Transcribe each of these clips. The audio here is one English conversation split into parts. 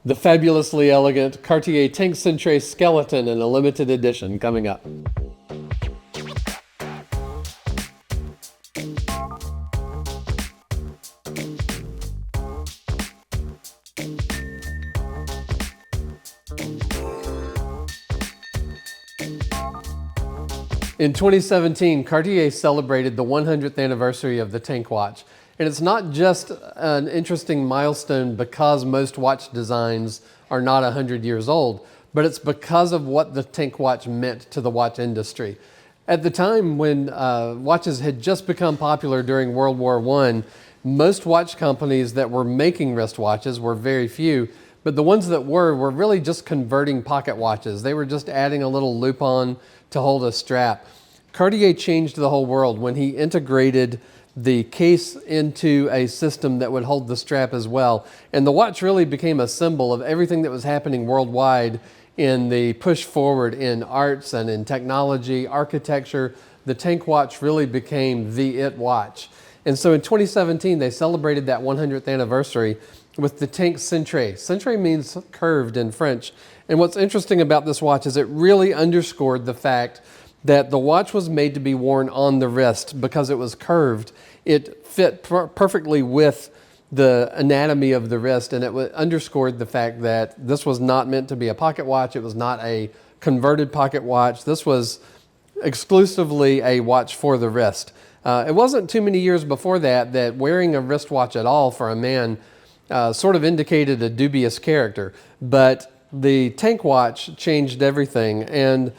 The fabulously elegant Cartier Tank Cintrée Skeleton in a limited edition coming up. In 2017, Cartier celebrated the 100th anniversary of the Tank watch. And it's not just an interesting milestone because most watch designs are not 100 years old, but it's because of what the Tank watch meant to the watch industry. At the time when watches had just become popular during World War I, most watch companies that were making wristwatches were very few, but the ones that were really just converting pocket watches. They were just adding a little loop on to hold a strap. Cartier changed the whole world when he integrated the case into a system that would hold the strap as well. And the watch really became a symbol of everything that was happening worldwide in the push forward in arts and in technology, architecture. The Tank watch really became the it watch. And so in 2017, they celebrated that 100th anniversary with the Tank Cintrée. Cintrée means curved in French. And what's interesting about this watch is it really underscored the fact that the watch was made to be worn on the wrist because it was curved. It fit perfectly with the anatomy of the wrist, and it underscored the fact that this was not meant to be a pocket watch. It was not a converted pocket watch. This was exclusively a watch for the wrist. It wasn't too many years before that wearing a wristwatch at all for a man sort of indicated a dubious character, but the Tank watch changed everything. And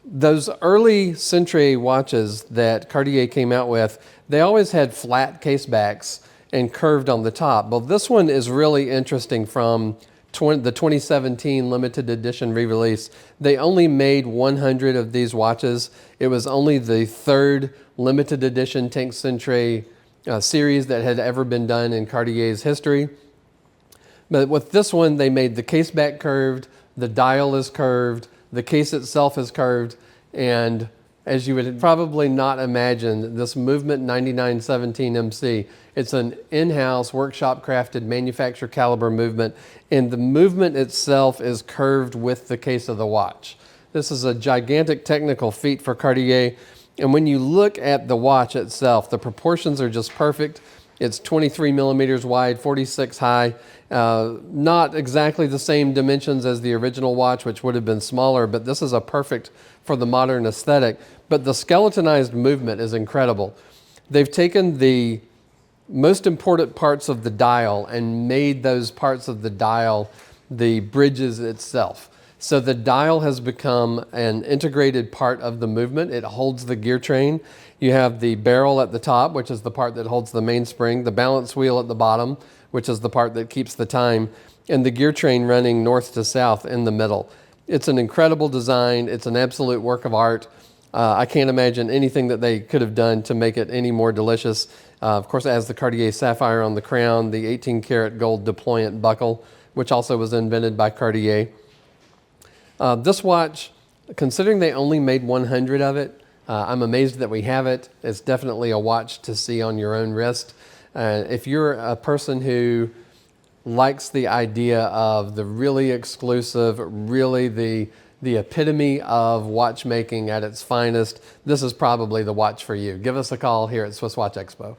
those early Cintrée watches that Cartier came out with, they always had flat case backs and curved on the top. Well, this one is really interesting from the 2017 limited edition re-release. They only made 100 of these watches. It was only the third limited edition Tank Cintrée series that had ever been done in Cartier's history. But with this one, they made the case back curved, the dial is curved, the case itself is curved, and as you would probably not imagine, this Movement 9917 MC, it's an in-house workshop crafted manufacturer caliber movement, and the movement itself is curved with the case of the watch. This is a gigantic technical feat for Cartier, and when you look at the watch itself, the proportions are just perfect. It's 23 millimeters wide, 46 high, not exactly the same dimensions as the original watch, which would have been smaller, but this is a perfect for the modern aesthetic. But the skeletonized movement is incredible. They've taken the most important parts of the dial and made those parts of the dial the bridges itself. So the dial has become an integrated part of the movement. It holds the gear train. You have the barrel at the top, which is the part that holds the mainspring, the balance wheel at the bottom, which is the part that keeps the time, and the gear train running north to south in the middle. It's an incredible design. It's an absolute work of art. I can't imagine anything that they could have done to make it any more delicious. Of course, it has the Cartier sapphire on the crown, the 18-karat gold deployant buckle, which also was invented by Cartier. This watch, considering they only made 100 of it, I'm amazed that we have it. It's definitely a watch to see on your own wrist. If you're a person who likes the idea of the really exclusive, really the epitome of watchmaking at its finest, this is probably the watch for you. Give us a call here at SwissWatchExpo.